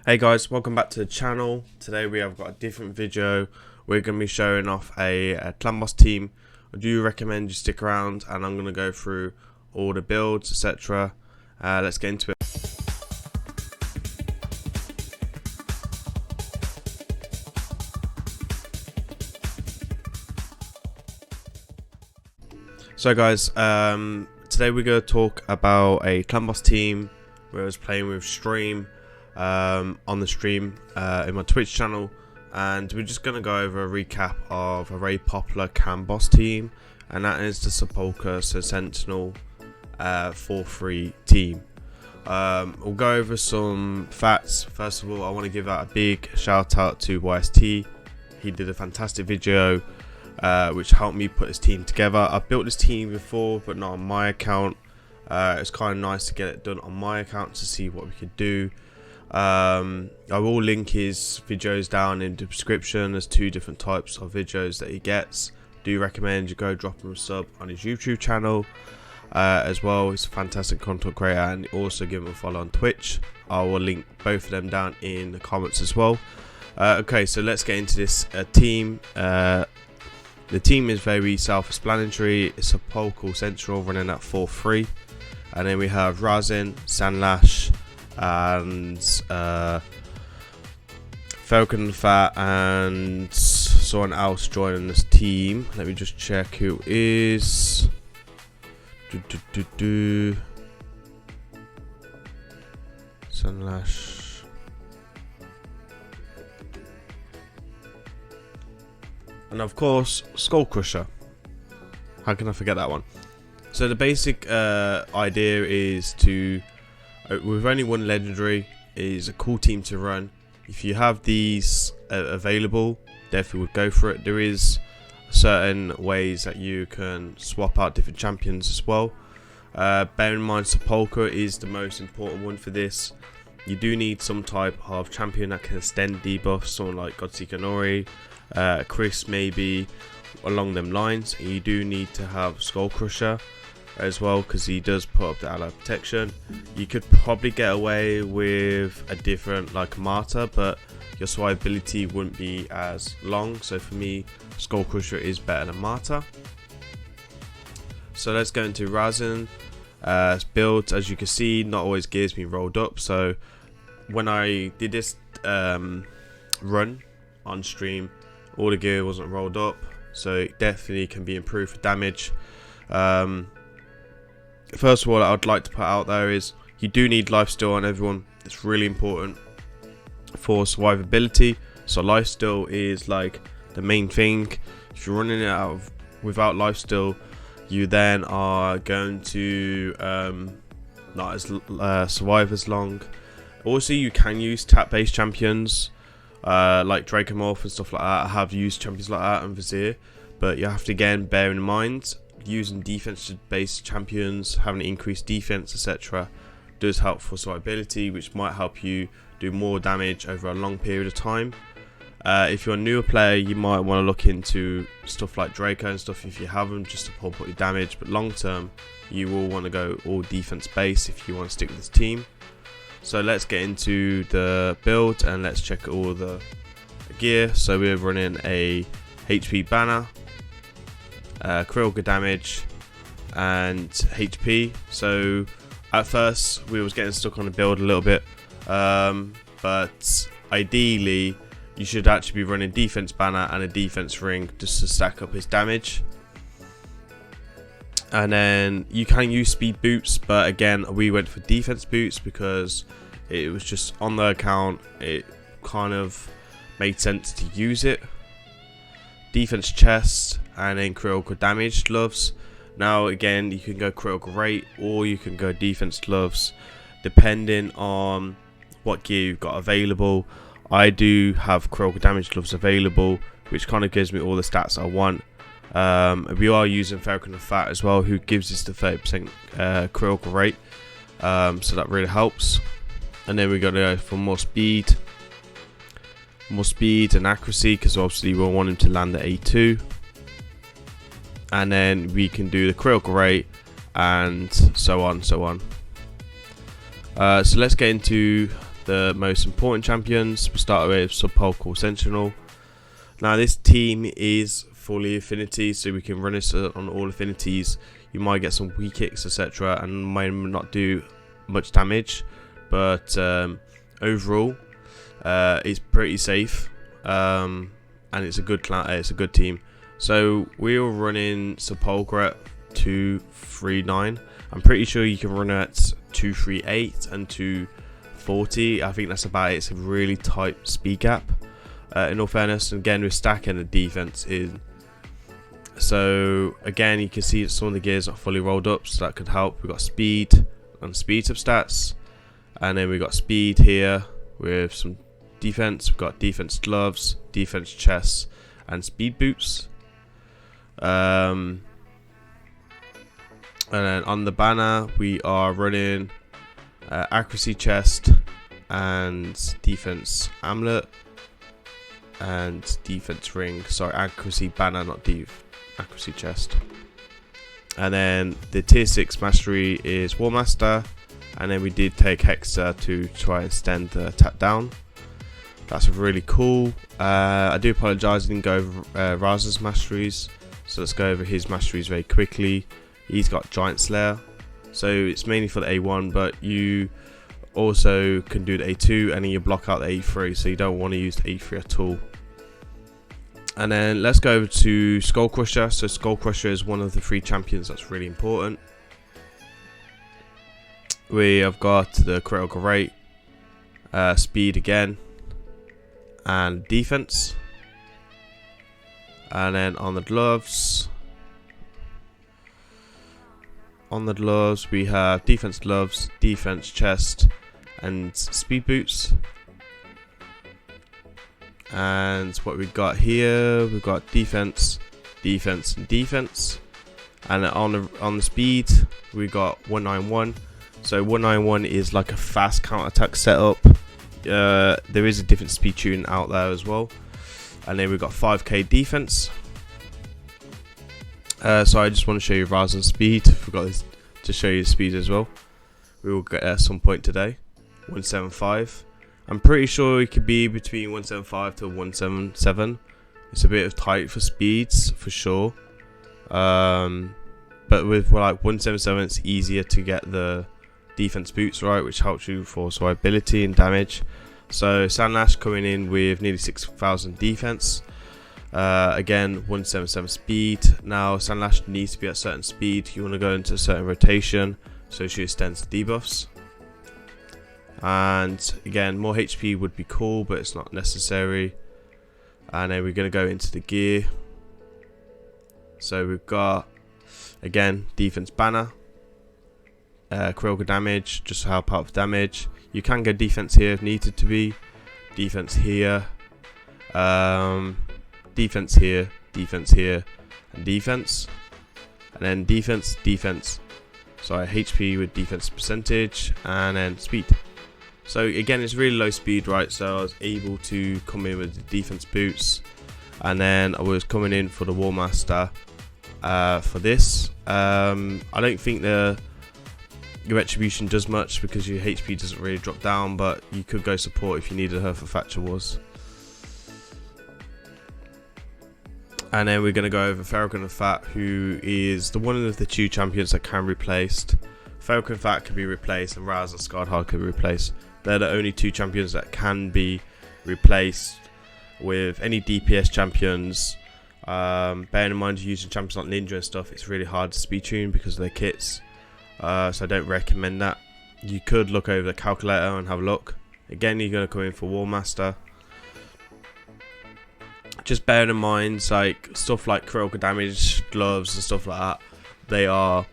Hey guys, welcome back to the channel. Today we have got a different video. We're going to be showing off a clan boss team. I do recommend you stick around and I'm going to go through all the builds, etc. Let's get into it. So guys, today we're going to talk about a clan boss team where I was playing with stream. On the stream in my Twitch channel, and we're just going to go over a recap of a very popular clan boss team, and that is the Sepulchre Sentinel 4-3 team. We'll go over some facts. First of all, I want to give out a big shout out to YST. He did a fantastic video which helped me put this team together. I've built this team before but not on my account. It's kind of nice to get it done on my account to see what we could do. I will link his videos down in the description. There's two different types of videos that he gets. Do recommend you go drop him a sub on his YouTube channel as well. He's a fantastic content creator, and also give him a follow on Twitch. I will link both of them down in the comments as well. Okay, so let's get into this team. The team is very self-explanatory. It's a Sepulchre Sentinel running at 4-3, and then we have Razin, Sandlash, and Falcon Fat, and someone else joining this team. Let me just check who is. Sandlash. And of course, Skull Crusher. How can I forget that one? So the basic idea is to, with only one legendary, is a cool team to run. If you have these available, definitely would go for it. There is certain ways that you can swap out different champions as well. Bear in mind, Sepulchre is the most important one for this. You do need some type of champion that can extend debuffs, someone like Godseeker Nori, Chris maybe, along them lines. You do need to have Skull Crusher as well, because he does put up the ally protection. You could probably get away with a different, like Martyr, but your survivability wouldn't be as long. So for me, Skull Crusher is better than Martyr. So let's go into Razin builds. As you can see, not always gears being rolled up. So when I did this run on stream, all the gear wasn't rolled up, so it definitely can be improved for damage. First of all, I'd like to put out there is you do need lifesteal on everyone. It's really important for survivability. So lifesteal is like the main thing. If you're running it out of without lifesteal, you then are going to not as survive as long. Also, you can use tap-based champions like Dracomorph and stuff like that. I have used champions like that and Vizier, but you have to again bear in mind, using defense-based champions, having increased defense, etc., does help for survivability, which might help you do more damage over a long period of time. If you're a newer player, you might want to look into stuff like Draco and stuff if you have them, just to pump up your damage. But long term, you will want to go all defense-based if you want to stick with this team. So let's get into the build and let's check all the gear. So we're running a HP banner, critical damage, and HP. So at first we was getting stuck on the build a little bit, but ideally you should actually be running defense banner and a defense ring just to stack up his damage. And then you can use speed boots, but again we went for defense boots because it was just on the account, it kind of made sense to use it. Defense chest, and then critical damage gloves. Now again, you can go critical rate or you can go defense gloves depending on what gear you've got available. I do have critical damage gloves available, which kind of gives me all the stats I want. We are using Falcon Fat as well, who gives us the 30% critical rate, so that really helps. And then we got to go for more speed and accuracy, because obviously we'll want him to land at A2. And then we can do the critical rate and so on. So let's get into the most important champions. We'll start with Subpole called Sentinel. Now this team is fully affinity, so we can run this on all affinities. You might get some weak kicks, etc., and might not do much damage, but overall it's pretty safe, and it's a good it's a good team. So we are running Sepulchre at 239. I'm pretty sure you can run at 238 and 240. I think that's about it. It's a really tight speed gap, in all fairness. And again, we're stacking the defense in. So again, you can see that some of the gears are fully rolled up, so that could help. We've got speed and speed substats, and then we've got speed here with some defense. We've got defense gloves, defense chests, and speed boots. And then on the banner, we are running accuracy chest and defense amulet and defense ring. Sorry, accuracy banner, not accuracy chest. And then the tier 6 mastery is War Master, and then we did take Hexa to try and extend the attack down. That's really cool. I do apologise I didn't go over Raz's masteries, so let's go over his masteries very quickly. He's got Giant Slayer, so it's mainly for the A1, but you also can do the A2 and then you block out the A3, so you don't want to use the A3 at all. And then let's go over to Skull Crusher. So Skull Crusher is one of the 3 champions that's really important. We have got the critical rate, speed again, and defense. And then on the gloves, we have defense gloves, defense chest, and speed boots. And what we've got here, we've got defense, defense, and defense. And on the speed, we got 191. So 191 is like a fast counter attack setup. There is a different speed tune out there as well. And then we've got 5k defense. So I just want to show you Raz's speed. Forgot this to show you speed as well. We will get at some point today. 175. I'm pretty sure it could be between 175 to 177. It's a bit of tight for speeds for sure. But with like 177, it's easier to get the defense boots right, which helps you for survivability and damage. So Sandlash coming in with nearly 6,000 defense. Again, 177 speed. Now Sandlash needs to be at a certain speed. You want to go into a certain rotation, so she extends the debuffs. And again, more HP would be cool, but it's not necessary. And then we're going to go into the gear. So we've got, again, defense banner, critical damage, just to help out with damage. You can get defense here if needed to be. Defense here, defense here, defense here, and defense. And then defense, defense. Sorry, HP with defense percentage, and then speed. So again, it's really low speed, right? So I was able to come in with the defense boots, and then I was coming in for the War Master for this. I don't think your Attribution does much because your HP doesn't really drop down, but you could go support if you needed her for Thatcher Wars. And then we're going to go over Falcon and Fat, who is the one of the 2 champions that can be replaced. Falcon and Fat can be replaced, and Raz and Scarred Heart can be replaced. They're the only 2 champions that can be replaced with any DPS champions. Bearing in mind you're using champions like Ninja and stuff, it's really hard to speed tune because of their kits. So I don't recommend that. You could look over the calculator and have a look. Again, you're going to come in for War Master. Just bearing in mind, like stuff like critical damage, gloves and stuff like that, they are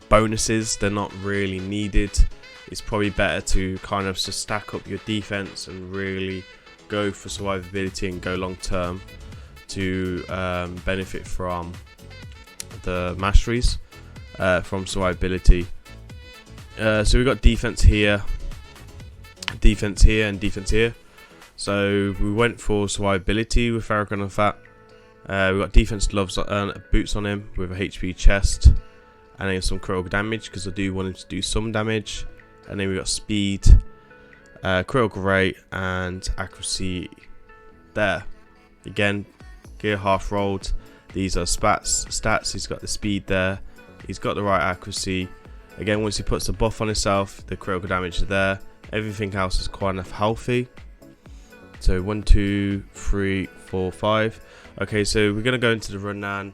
bonuses. They're not really needed. It's probably better to kind of just stack up your defense and really go for survivability and go long term to benefit from the masteries, from survivability. So we've got defense here, and defense here. So we went for survivability with Farrakhan and Fat. We've got defense gloves, boots on him with a HP chest, and then some critical damage because I do want him to do some damage. And then we got speed critical rate and accuracy there. Again, gear half rolled. These are stats. He's got the speed there. He's got the right accuracy. Again, once he puts the buff on himself, the critical damage is there. Everything else is quite enough healthy. So 1, 2, 3, 4, 5. Okay, so we're gonna go into the run now,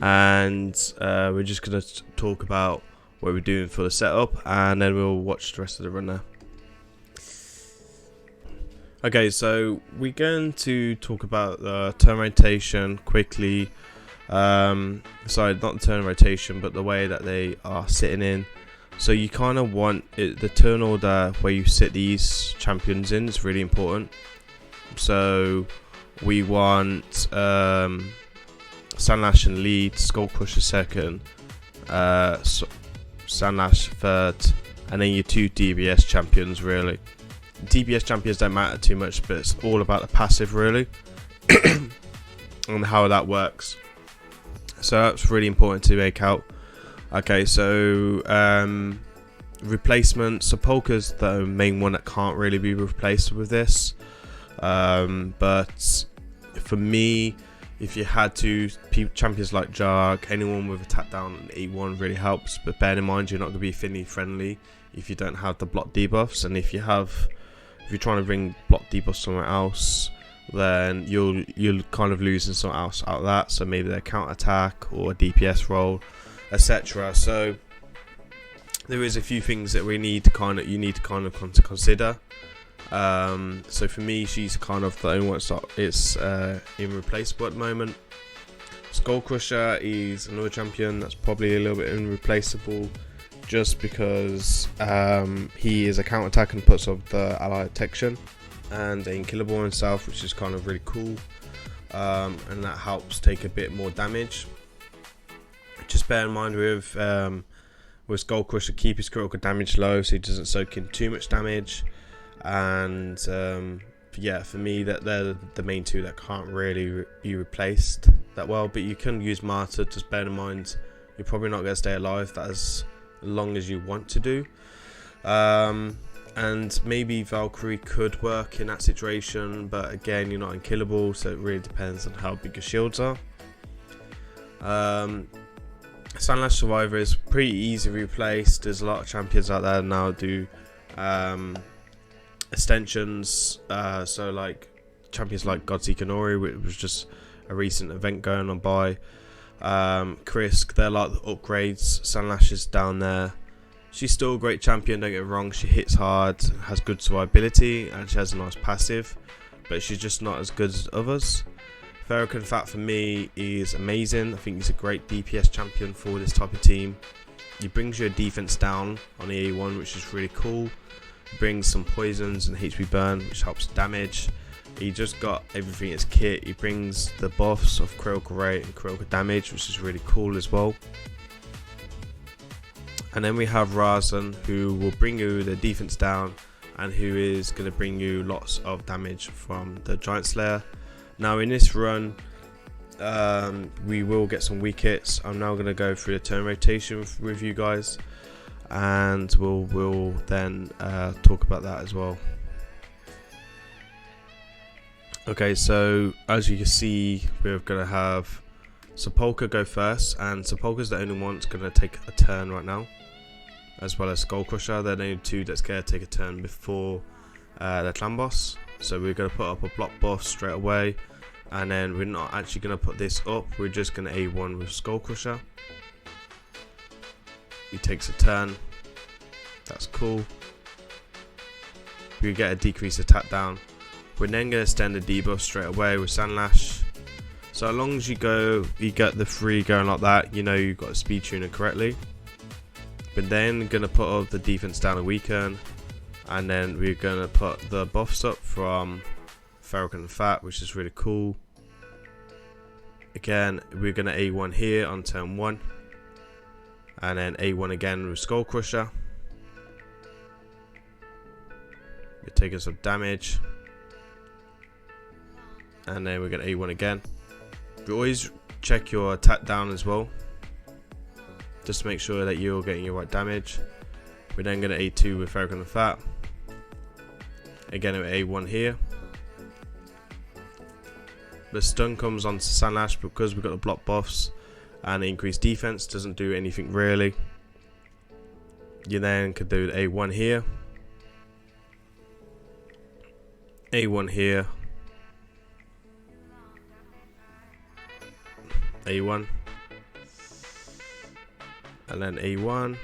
and we're just gonna talk about what we're doing for the setup, and then we'll watch the rest of the run now. Okay, so we're going to talk about the turn rotation quickly. Sorry, not the turn rotation, but the way that they are sitting in. So you kind of want the turn order where you sit these champions in is really important. So we want Sandlash in lead, Skullcrusher second, Sandlash third, and then your 2 DBS champions really. DBS champions don't matter too much, but it's all about the passive really and how that works. So that's really important to make out. Okay, so replacement. So Polka's the main one that can't really be replaced with this. But for me, if you had to, champions like Jarg, anyone with attack down on E1 really helps. But bear in mind, you're not going to be affinity friendly if you don't have the block debuffs, and if you're trying to bring block debuffs somewhere else, then you'll kind of losing something else out of that. So maybe their counter attack or a DPS role, etc. So there is a few things that you need to kind of consider. So for me, she's kind of the only one that is irreplaceable at the moment. Skullcrusher is another champion that's probably a little bit irreplaceable, just because he is a counter attack and puts up the ally detection, and Unkillable himself, which is kind of really cool, and that helps take a bit more damage. Just bear in mind with Skullcrusher, keep his critical damage low so he doesn't soak in too much damage. And yeah, for me, that they're the main two that can't really be replaced that well. But you can use Martyr. Just bear in mind, you're probably not going to stay alive that as long as you want to do. And maybe Valkyrie could work in that situation, but again, you're not unkillable, so it really depends on how big your shields are. Sandlash Survivor is pretty easy replaced. There's a lot of champions out there now do extensions, so like champions like Godseeker Nori, which was just a recent event going on by. Krisk, they're like the upgrades. Sandlash is down there. She's still a great champion, don't get me wrong. She hits hard, has good survivability, and she has a nice passive, but she's just not as good as others. Farrakhan Fat for me is amazing. I think he's a great DPS champion for this type of team. He brings your defense down on the A1, which is really cool. He brings some poisons and HP burn, which helps damage. He just got everything in his kit. He brings the buffs of critical rate and critical damage, which is really cool as well. And then we have Razan, who will bring you the defense down and who is going to bring you lots of damage from the Giant Slayer. Now in this run, we will get some weak hits. I'm now going to go through the turn rotation with you guys, and we'll then talk about that as well. Okay, so as you can see, we're going to have Sepulchre go first, and Sepulchre's the only one that's going to take a turn right now, as well as Skullcrusher. They're the only two that's going to take a turn before the clan boss. So we're going to put up a block buff straight away, and then we're not actually going to put this up. We're just going to A1 with Skullcrusher. He takes a turn. That's cool. We get a decreased attack down. We're then going to extend the debuff straight away with Sandlash. So as long as you get the 3 going like that, you know you've got a speed tuner correctly. We're then going to put up the defense down a weaken, and then we're going to put the buffs up from Farrakhan Fat, which is really cool. Again, we're going to A1 here on turn 1, and then A1 again with Skullcrusher. We're taking some damage, and then we're going to A1 again. We always check your attack down as well, just to make sure that you're getting your right damage. We're then going to A2 with Farrakhan Fat. Again with A1 here. The stun comes onto Sandlash because we've got the block buffs, and increased defense doesn't do anything really. You then could do A1 here, A1 here, A1, and then A1,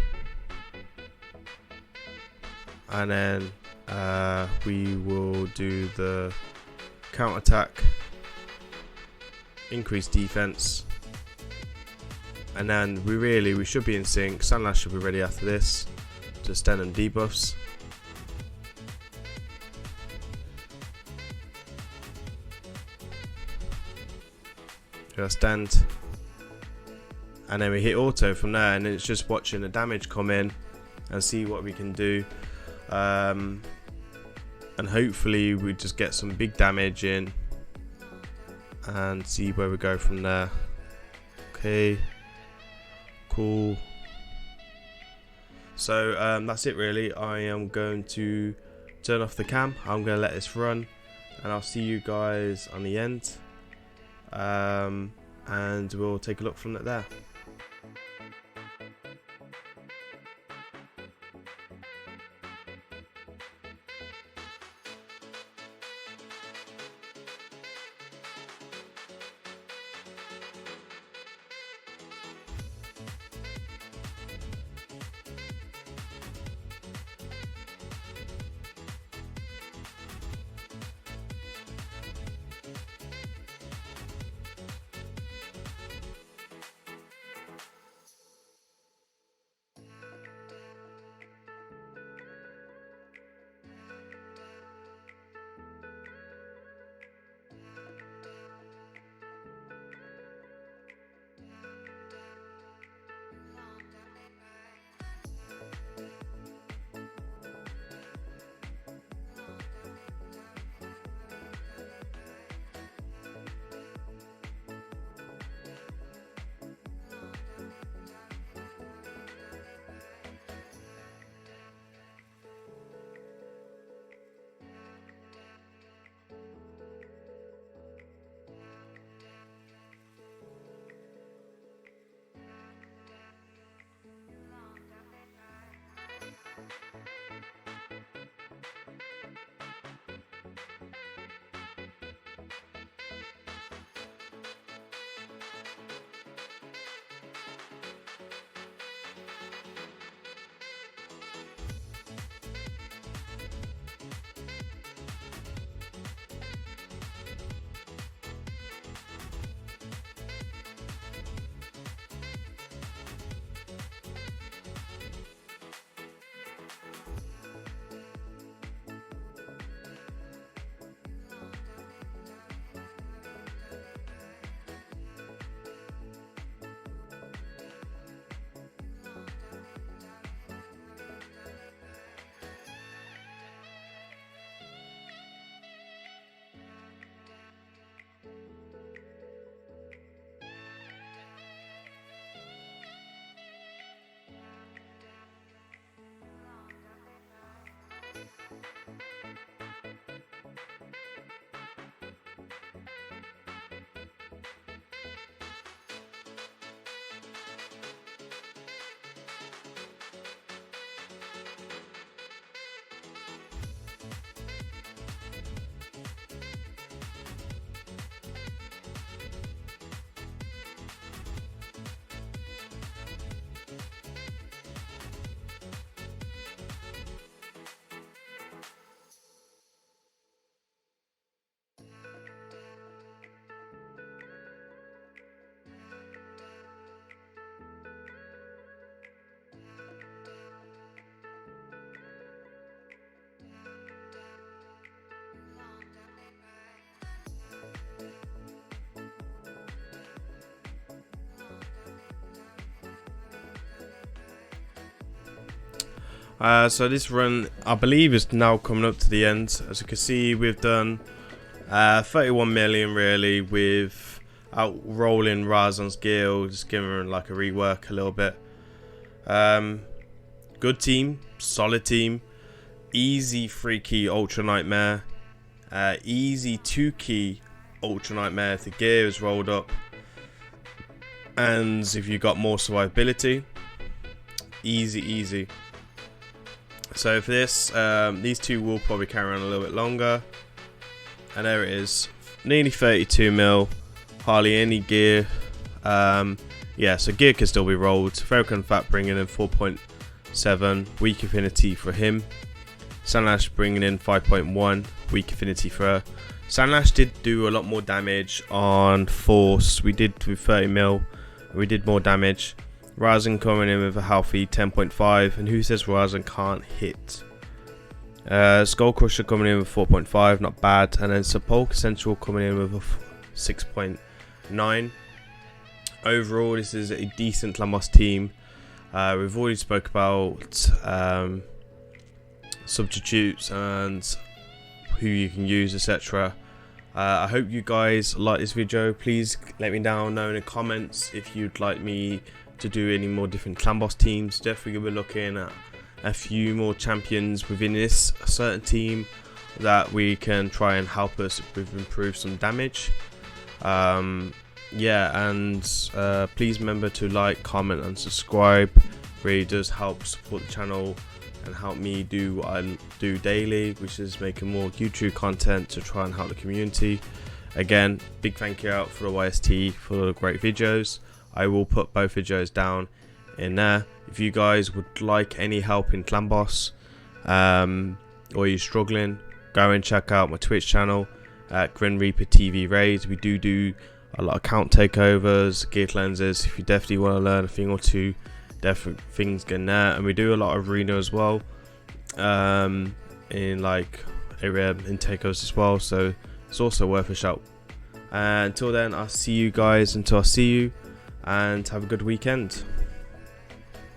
and then we will do the counter attack, increase defense, and then we should be in sync. Sandlash should be ready after this to extend and debuffs. Stand, and then we hit auto from there, and then it's just watching the damage come in and see what we can do, and hopefully we just get some big damage in and see where we go from there. Okay, cool. So that's it really. I am going to turn off the cam. I'm going to let this run, and I'll see you guys on the end. And we'll take a look from there. So this run, I believe, is now coming up to the end. As you can see, we've done 31 million really without rolling Razan's Guild, just giving her like a rework a little bit. Good team, solid team. easy 3-key Ultra Nightmare, easy 2-key Ultra Nightmare if the gear is rolled up, and if you got more survivability, easy. So for this, these two will probably carry on a little bit longer, and there it is, nearly 32 mil, hardly any gear. Yeah, so gear can still be rolled. Ferrocon Fat bringing in 4.7, weak affinity for him. Sandlash bringing in 5.1, weak affinity for her. Sandlash did do a lot more damage on Force. We did with 30 mil, we did more damage. Ryzen coming in with a healthy 10.5, and who says Ryzen can't hit? Skull Crusher coming in with 4.5, not bad, and then Sepulchre Central coming in with a 6.9. Overall, this is a decent Lamos team. We've already spoke about substitutes and who you can use, etc. I hope you guys like this video. Please let me know in the comments if you'd like me to do any more different clan boss teams. Definitely gonna be looking at a few more champions within this certain team that we can try and help us with improve some damage. Yeah, and please remember to like, comment and subscribe. Really does help support the channel and help me do what I do daily, which is making more YouTube content to try and help the community. Again, big thank you out for the YST for the great videos. I will put both videos down in there. If you guys would like any help in clan boss, or you're struggling, go and check out my Twitch channel at Grim Reaper TV Raids. We do a lot of count takeovers, gear cleanses. If you definitely want to learn a thing or two, definitely things getting there. And we do a lot of arena as well, in like area in takeovers as well, so it's also worth a shout. Until then, I'll see you guys, and have a good weekend.